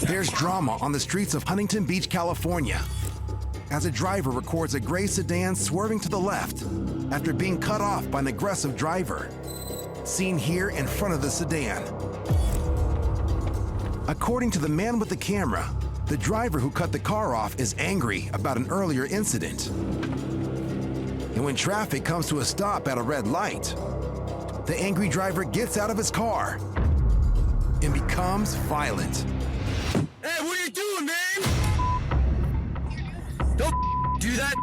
There's drama on the streets of Huntington Beach, California, as a driver records a gray sedan swerving to the left after being cut off by an aggressive driver, seen here in front of the sedan. According to the man with the camera, the driver who cut the car off is angry about an earlier incident. And when traffic comes to a stop at a red light, the angry driver gets out of his car and becomes violent. Hey, what are you doing, man? Don't do that.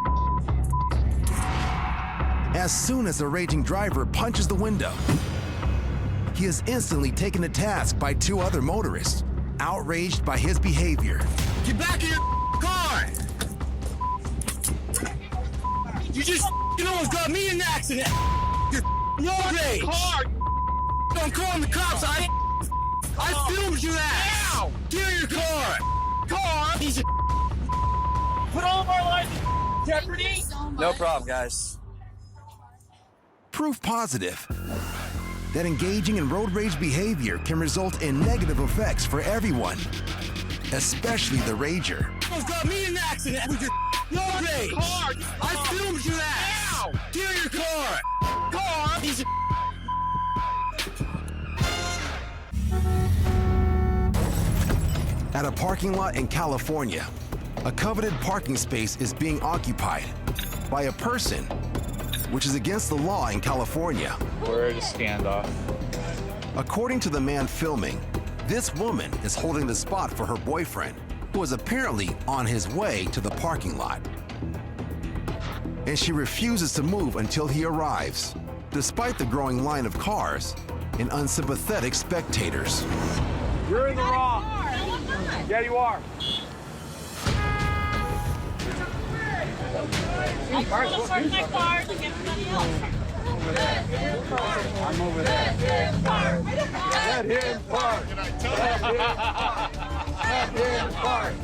As soon as the raging driver punches the window, he is instantly taken to task by two other motorists, outraged by his behavior. Get back in your car! You just almost got me in an accident! You're no rage! I'm calling the cops! I filmed your ass! Ow! Get in your car! Piece of put all of our lives in jeopardy! No problem, guys. Proof positive that engaging in road rage behavior can result in negative effects for everyone, especially the rager. Almost got me in an accident with your no rage! I filmed your ass! Ow! Get in your car! Piece of At a parking lot in California, a coveted parking space is being occupied by a person, which is against the law in California. We're at a standoff. According to the man filming, this woman is holding the spot for her boyfriend, who is apparently on his way to the parking lot. And she refuses to move until he arrives, despite the growing line of cars and unsympathetic spectators. You're in the wrong. Yeah, you are. I park my car like everybody else. I'm over there. Let him park. Let him park.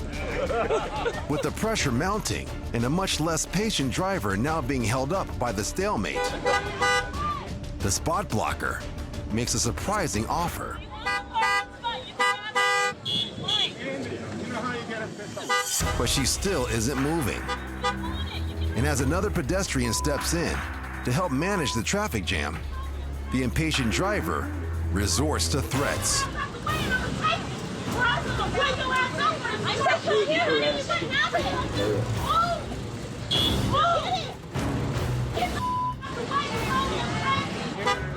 With the pressure mounting and a much less patient driver now being held up by the stalemate, the spot blocker makes a surprising offer. But she still isn't moving. And as another pedestrian steps in to help manage the traffic jam, the impatient driver resorts to threats.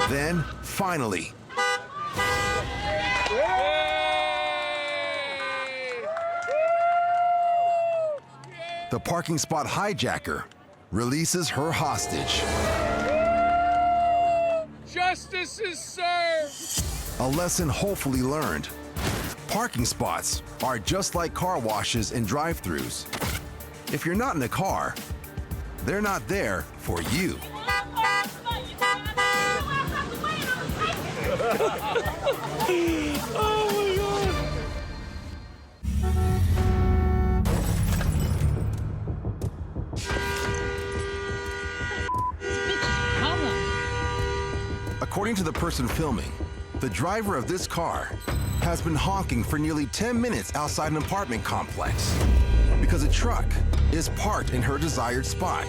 Then, finally, the parking spot hijacker releases her hostage. Justice is served. A lesson hopefully learned. Parking spots are just like car washes and drive-thrus. If you're not in a car, they're not there for you. Oh my God. According to the person filming, the driver of this car has been honking for nearly 10 minutes outside an apartment complex because a truck is parked in her desired spot.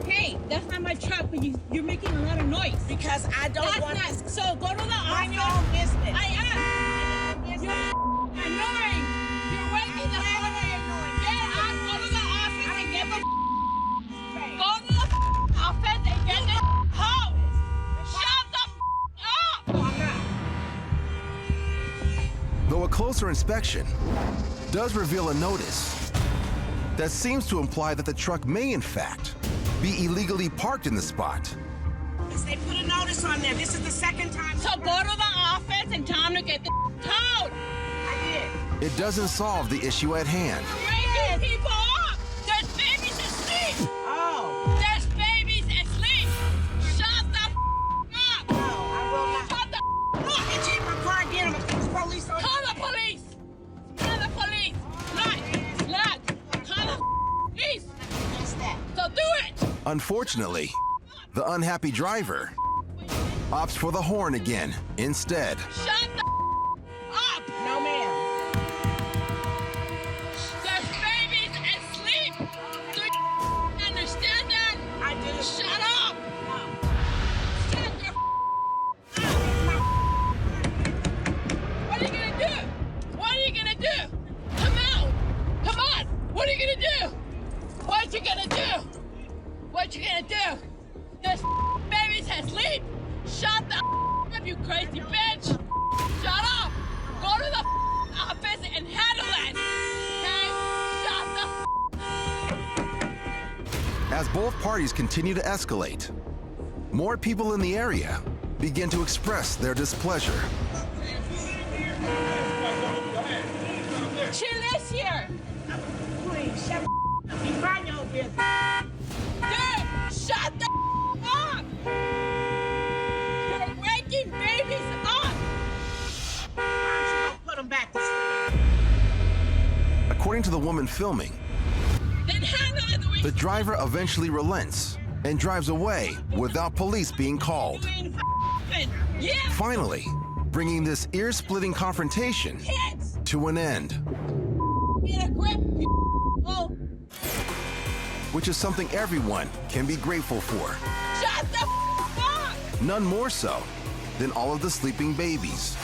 Hey, that's not my truck, but you're making a lot of noise. Because I don't That's want not, this. so go to the office. Mind your own business. I am. You're annoying. You're waking the hell up. Get out, go to the office and get the go to the office and get the hose. Shut the up. No, I'm not. Though a closer inspection does reveal a notice that seems to imply that the truck may, in fact, be illegally parked in the spot. They put a notice on there. This is the second time. So go to the office and tell them to get the towed. I did. It doesn't solve the issue at hand. Waking people up. There's babies asleep. Oh. There's babies asleep. Shut the up. No, I will not. Shut the up. Get you in my car again. I'm gonna call the police on you. Call the police. Call the police. Look. Call the police. What's that? So do it. Unfortunately, the unhappy driver opts for the horn again instead. Shut the up. No, ma'am. As both parties continue to escalate, more people in the area begin to express their displeasure. She lives here. Please, shut up. You mind your business. Dude, shut the up. You're waking babies up. Why don't you go put them back to sleep? According to the woman filming, Then hang on the way. the driver eventually relents and drives away without police being called. Yeah, Finally, bringing this ear-splitting confrontation kids. to an end, Get a grip. Oh, which is something everyone can be grateful for. shut the up. None more so than all of the sleeping babies.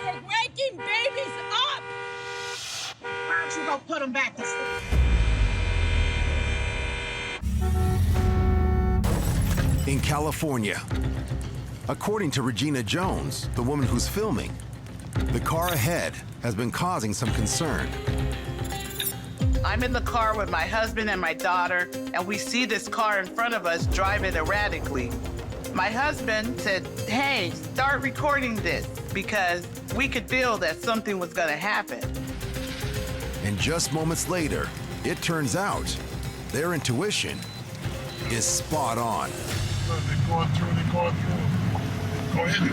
You're waking babies up. Why don't you go put them back to sleep? In California, according to Regina Jones, the woman who's filming, the car ahead has been causing some concern. I'm in the car with my husband and my daughter, and we see this car in front of us driving erratically. My husband said, hey, start recording this, because we could feel that something was gonna happen. And just moments later, it turns out their intuition is spot on. They're going through. Go ahead and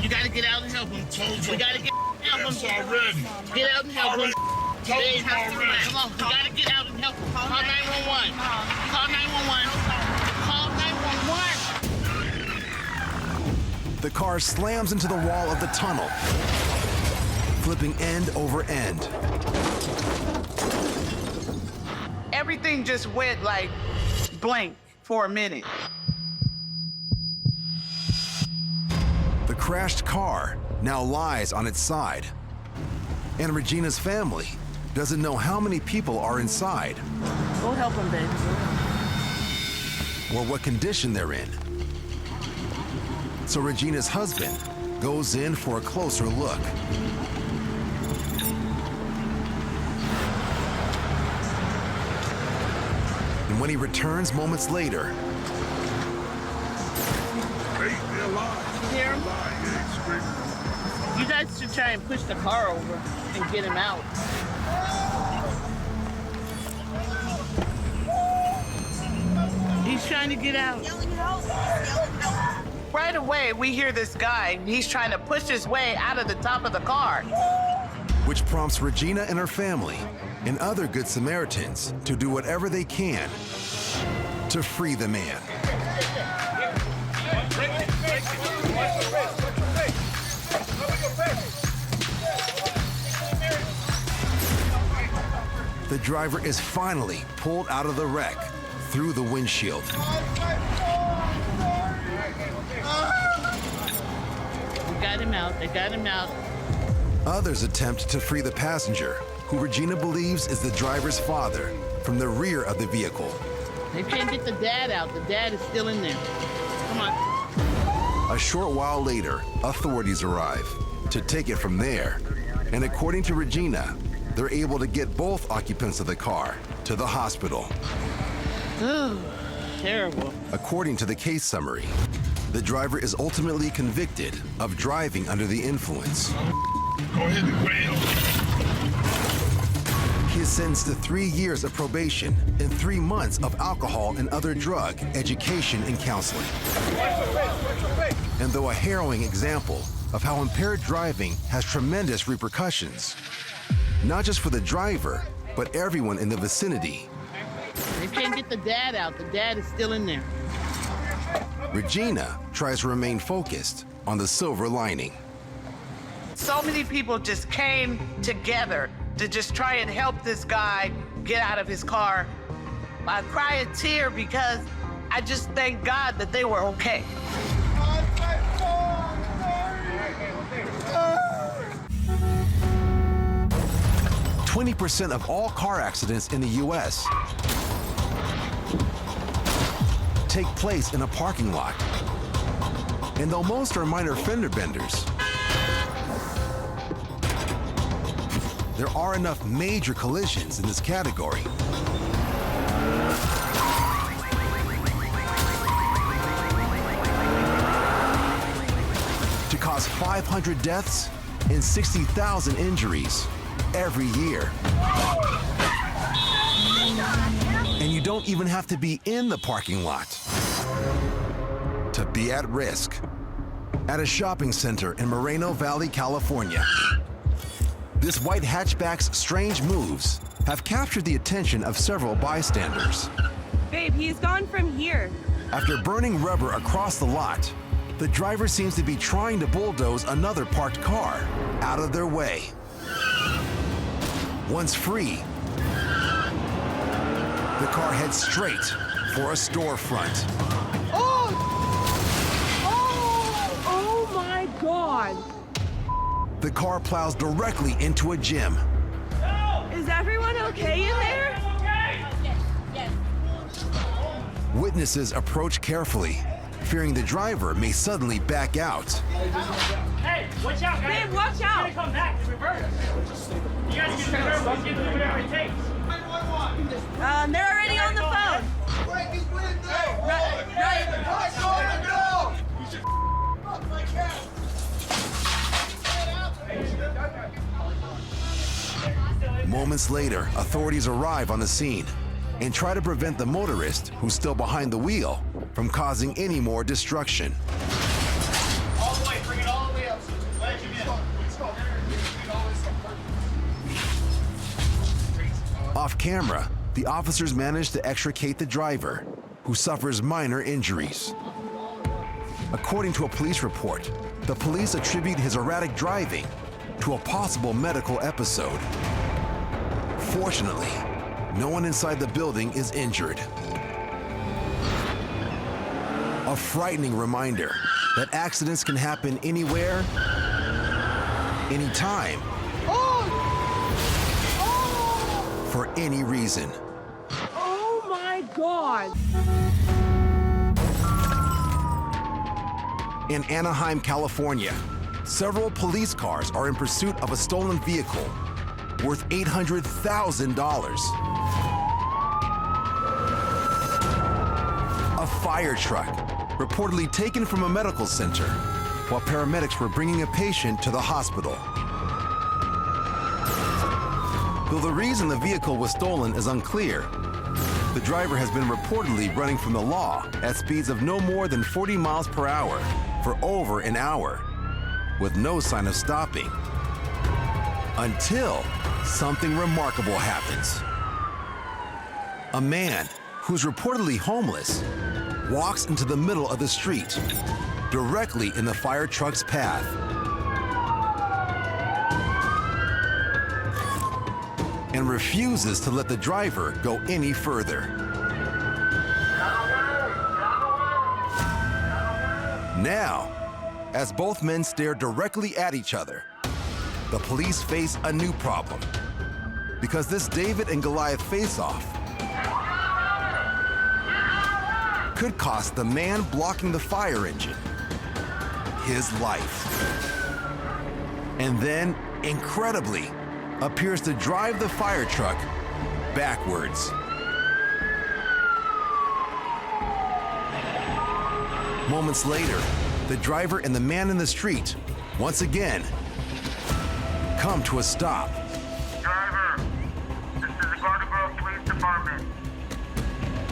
You gotta get out and help him. We gotta help him. already. Get out and help him. Told They you have to already. Come on, we gotta get out and help him. Call 911. Call 911. Call 911. The car slams into the wall of the tunnel, flipping end over end. Everything just went like blank for a minute. The crashed car now lies on its side, and Regina's family doesn't know how many people are inside Go help him, baby. or what condition they're in. So Regina's husband goes in for a closer look. And when he returns moments later, Hey, they're alive. You hear him? Alive, yeah, screaming. You guys should try and push the car over and get him out. He's trying to get out. Right away, we hear this guy. He's trying to push his way out of the top of the car. which prompts Regina and her family and other Good Samaritans to do whatever they can to free the man. The driver is finally pulled out of the wreck through the windshield. We got him out. They got him out. Others attempt to free the passenger, who Regina believes is the driver's father, from the rear of the vehicle. They can't get the dad out. The dad is still in there. Come on. A short while later, authorities arrive to take it from there. And according to Regina, they're able to get both occupants of the car to the hospital. Terrible. According to the case summary, the driver is ultimately convicted of driving under the influence. Go ahead and grab. He is sentenced to 3 years of probation and 3 months of alcohol and other drug education and counseling. And though a harrowing example of how impaired driving has tremendous repercussions, not just for the driver, but everyone in the vicinity, They can't get the dad out. The dad is still in there. Regina tries to remain focused on the silver lining. So many people just came together to just try and help this guy get out of his car. I cry a tear because I just thank God that they were okay. 20% of all car accidents in the U.S. take place in a parking lot. And though most are minor fender benders, there are enough major collisions in this category to cause 500 deaths and 60,000 injuries every year. And you don't even have to be in the parking lot to be at risk. At a shopping center in Moreno Valley, California, this white hatchback's strange moves have captured the attention of several bystanders. Babe, he's gone from here. After burning rubber across the lot, the driver seems to be trying to bulldoze another parked car out of their way. Once free, the car heads straight for a storefront. Oh my God. The car plows directly into a gym. Is everyone okay in there? Witnesses approach carefully, fearing the driver may suddenly back out. Hey, watch out, guys. Babe, watch out. He's gonna come back to reverse. You guys can reverse. He's gonna do whatever it takes. They're already on the phone. Moments later, authorities arrive on the scene and try to prevent the motorist, who's still behind the wheel, from causing any more destruction. All the way, bring it all the way up. Wedge him in. Off camera, the officers manage to extricate the driver, who suffers minor injuries. According to a police report, the police attribute his erratic driving to a possible medical episode. Fortunately, no one inside the building is injured. A frightening reminder that accidents can happen anywhere, anytime, for any reason. Oh my God. In Anaheim, California, several police cars are in pursuit of a stolen vehicle worth $800,000. A fire truck, reportedly taken from a medical center, while paramedics were bringing a patient to the hospital. Though the reason the vehicle was stolen is unclear, the driver has been reportedly running from the law at speeds of no more than 40 miles per hour for over an hour, with no sign of stopping. Until something remarkable happens. A man, who's reportedly homeless, walks into the middle of the street, directly in the fire truck's path. And refuses to let the driver go any further. Now, as both men stare directly at each other, the police face a new problem, because this David and Goliath face-off could cost the man blocking the fire engine his life. And then, incredibly, appears to drive the fire truck backwards. Moments later, the driver and the man in the street, once again, come to a stop. Driver, this is the Garden Grove Police Department.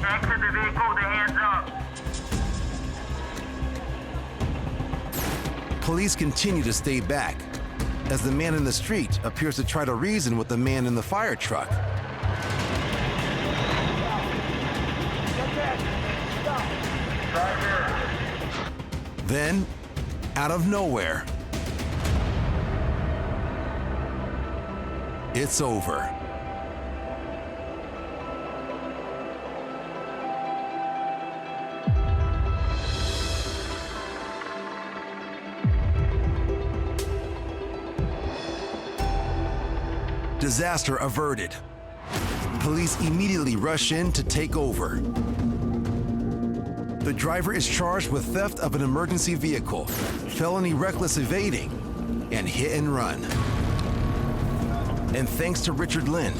Exit the vehicle with the hands up. Police continue to stay back as the man in the street appears to try to reason with the man in the fire truck. Driver. Then, out of nowhere, it's over. Disaster averted. Police immediately rush in to take over. The driver is charged with theft of an emergency vehicle, felony reckless evading, and hit and run. And thanks to Richard Lynn,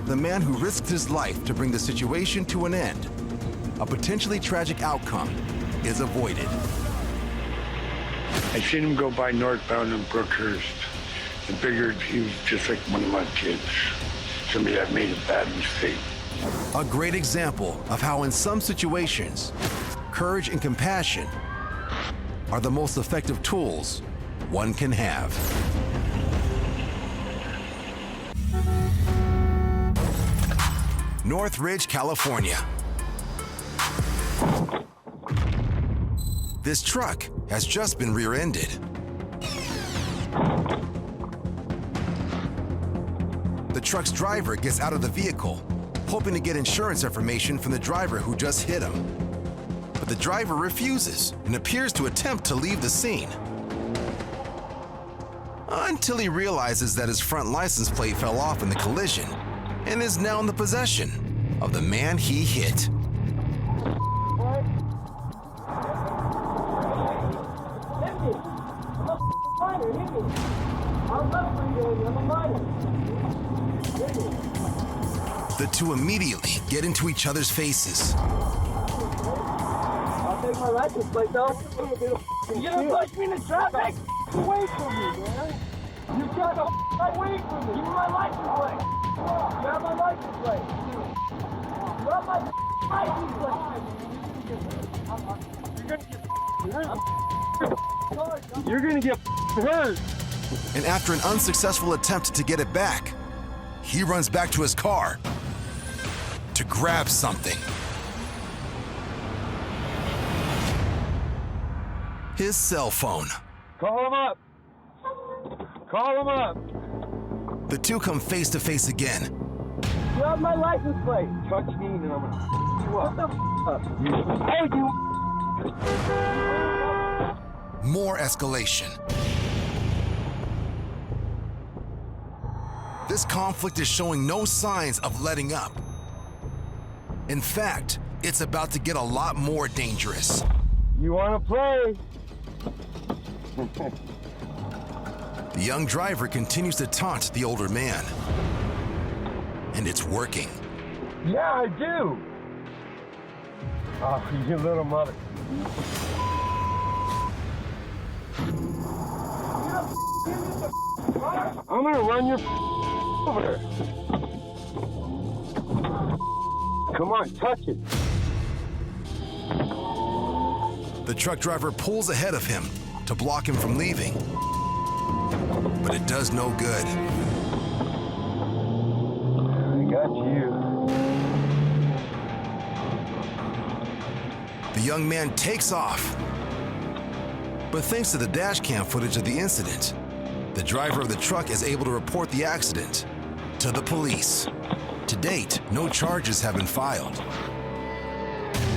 the man who risked his life to bring the situation to an end, a potentially tragic outcome is avoided. I seen him go by northbound in Brookhurst and figured he was just like one of my kids. Somebody that made a bad mistake. A great example of how in some situations, courage and compassion are the most effective tools one can have. Northridge, California. This truck has just been rear-ended. The truck's driver gets out of the vehicle, hoping to get insurance information from the driver who just hit him. But the driver refuses and appears to attempt to leave the scene. Until he realizes that his front license plate fell off in the collision and is now in the possession of the man he hit. The two immediately get into each other's faces. I'll take my license plate, though. You don't push me in the traffic! Away from me, man! You got the away from me! Give me my license plate! You have my license plate! You have my license plate! You're gonna get hurt! And after an unsuccessful attempt to get it back, he runs back to his car to grab something. His cell phone. Call him up! Call him up! The two come face to face again. You have my license plate! Touch me and I'm gonna you up. What the f***? Hey, you! More escalation. This conflict is showing no signs of letting up. In fact, it's about to get a lot more dangerous. You wanna play? The young driver continues to taunt the older man. And it's working. Yeah, I do! Oh, you little mother. I'm gonna run your over there. Come on, touch it. The truck driver pulls ahead of him to block him from leaving. But it does no good. I got you. The young man takes off. But thanks to the dash cam footage of the incident, the driver of the truck is able to report the accident to the police. To date, no charges have been filed.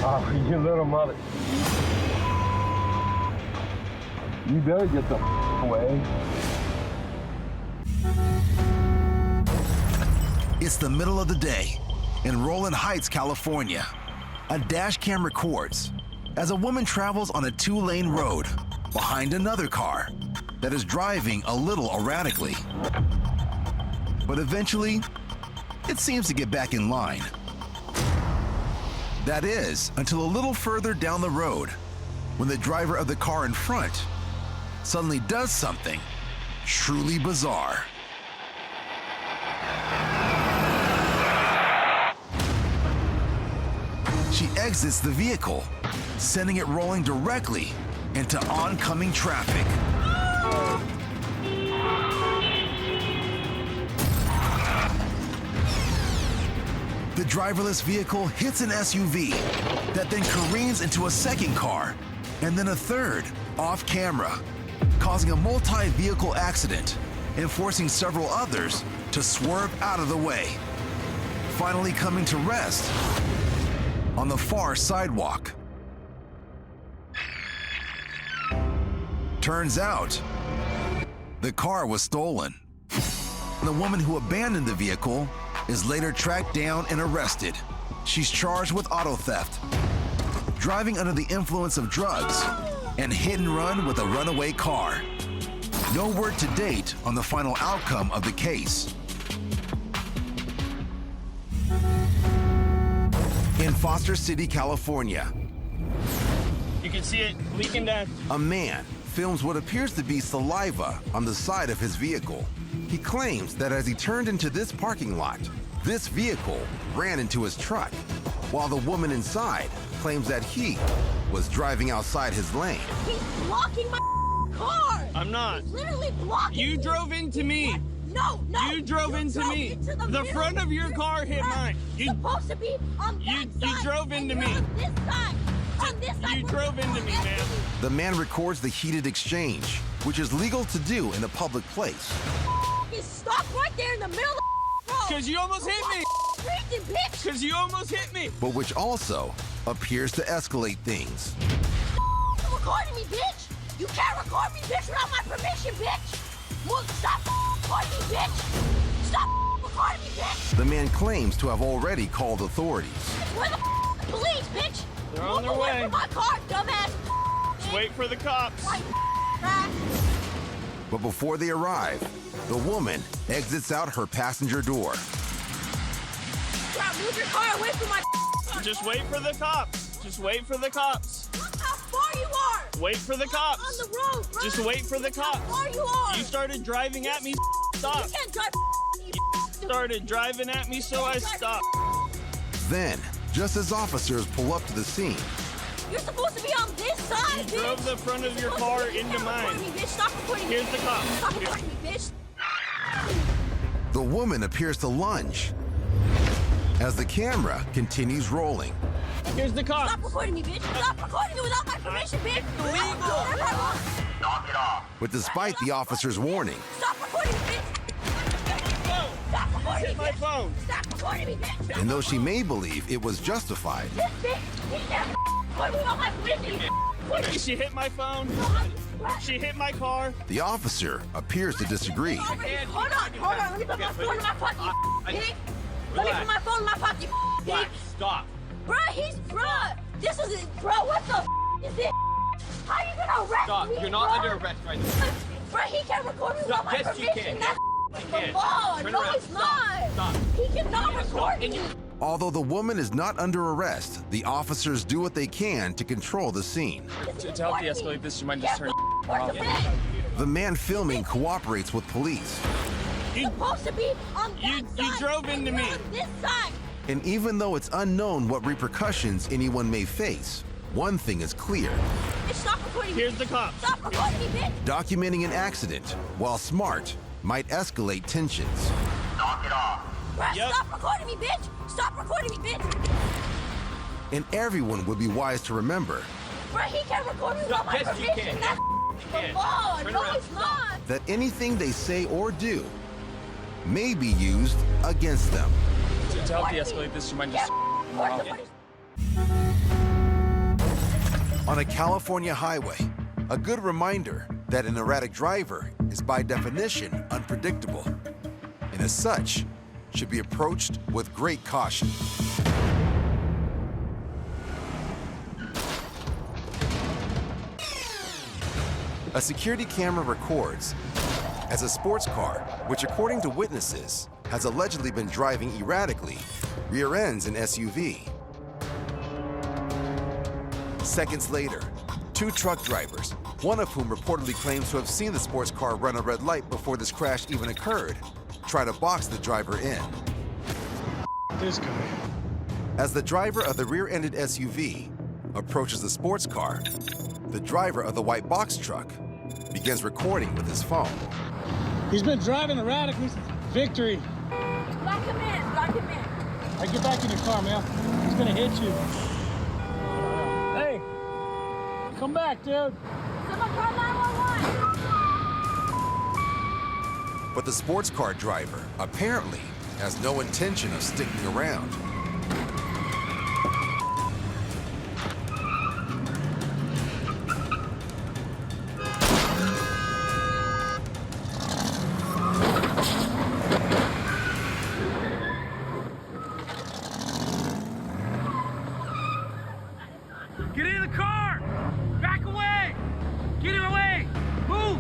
Oh, you little mother. You better get the away. It's the middle of the day in Roland Heights, California. A dash cam records as a woman travels on a two-lane road behind another car that is driving a little erratically. But eventually, it seems to get back in line. That is, until a little further down the road, when the driver of the car in front suddenly does something truly bizarre. She exits the vehicle, sending it rolling directly into oncoming traffic. The driverless vehicle hits an SUV that then careens into a second car and then a third off camera, causing a multi-vehicle accident and forcing several others to swerve out of the way, finally coming to rest on the far sidewalk. Turns out, the car was stolen. The woman who abandoned the vehicle is later tracked down and arrested. She's charged with auto theft, driving under the influence of drugs, and hit and run with a runaway car. No word to date on the final outcome of the case, In Foster City, California, You can see it leaking down. a man films what appears to be saliva on the side of his vehicle. He claims that as he turned into this parking lot, this vehicle ran into his truck, while the woman inside claims that he was driving outside his lane. He's blocking my car. I'm not. He's literally blocking You me. drove into me. No. You drove into me. into The middle front of your car hit truck. mine. You're supposed to be on that you side, drove and into you're me. On this side. On this side. You we're drove into me, going man. The man records the heated exchange, which is legal to do in a public place. You stop right there in the middle of the road. Because you almost hit me. Freaking bitch. Because you almost hit me. But which also appears to escalate things. You're recording me, bitch. You can't record me, bitch, without my permission, bitch. Well, stop recording me, bitch. Stop recording me, bitch. The man claims to have already called authorities. Where the police, bitch? They're on their Move away way. from my car, dumbass. Just wait for the cops. Right, right. But before they arrive, the woman exits out her passenger door. Bro, move your car away from my car. Just wait for the cops. Just wait for the cops. Look how far you are. Wait for the cops. On the road, bro. Just wait for the Look how cops. far you are. You started driving at me. Stop. You can't drive. Started driving at me, so I stopped. Then, just as officers pull up to the scene, You're supposed to be on this side, bitch. You drove the front of your car into mine. Bitch, stop recording me. Here's the cops. Stop recording me, bitch. the woman appears to lunge as the camera continues rolling. Here's the cops. Stop recording me, bitch. Stop recording me without my permission, bitch. Knock it off. But despite the officer's warning, Stop recording me, bitch. Stop recording Hit me, my bitch. phone. Stop recording me, bitch. and though she may believe it was justified, This bitch, you can't record me without my permission. She hit my phone. She hit my car. the officer appears to disagree. Hold on. Let me put my phone in my pocket, pig. Let me put my phone in my pocket, pig. Stop. Bruh, this is it, bro. What the is this? How you gonna arrest me? You're not bro? under arrest right now. Bruh, he can't record me without my Yes, you permission. can. That's You can. the law. Turn No, around. it's not. Stop. He cannot record me. Although the woman is not under arrest, the officers do what they can to control the scene. To help de-escalate this, you might just turn off. The man filming cooperates with police, You're supposed to be on that You side, drove and into you're me. on this side. and even though it's unknown what repercussions anyone may face, one thing is clear: Bitch, stop recording me. Here's the cops. Stop recording me, bitch. documenting an accident, while smart, might escalate tensions. Knock it off. Bruh, Yep. stop recording me, bitch. Stop recording me, bitch. And everyone would be wise to remember Bruh, he can't record me without my Yes, you permission. can. That's the can. law. Turn No, around. it's not. that anything they say or do may be used against them. To help de-escalate this, you might just Record the- On a California highway, a good reminder that an erratic driver is by definition unpredictable, and as such, should be approached with great caution. A security camera records as a sports car, which according to witnesses, has allegedly been driving erratically, rear-ends an SUV. Seconds later, two truck drivers, one of whom reportedly claims to have seen the sports car run a red light before this crash even occurred, try to box the driver in. This guy. As the driver of the rear-ended SUV approaches the sports car, the driver of the white box truck begins recording with his phone. He's been driving erratically since victory. Lock him in. Lock him in. I get back in your car, man. He's gonna hit you. Hey, come back, dude. Someone call 911. But the sports car driver apparently has no intention of sticking around. Get in the car! Back away! Get him away! Move!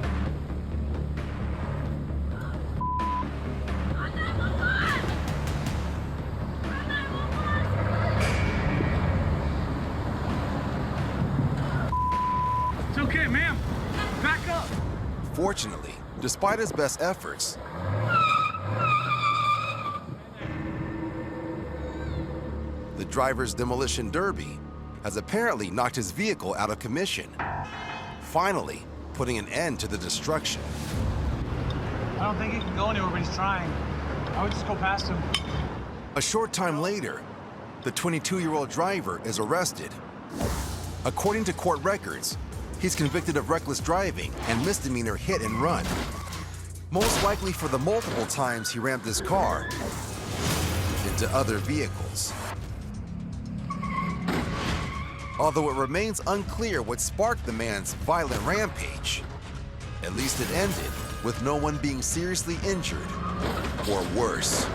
Back up! Fortunately, despite his best efforts, the driver's demolition derby has apparently knocked his vehicle out of commission, finally putting an end to the destruction. I don't think he can go anywhere, but he's trying. I would just go past him. A short time later, the 22-year-old driver is arrested. According to court records, he's convicted of reckless driving and misdemeanor hit and run, most likely for the multiple times he rammed his car into other vehicles. Although it remains unclear what sparked the man's violent rampage, at least it ended with no one being seriously injured or worse.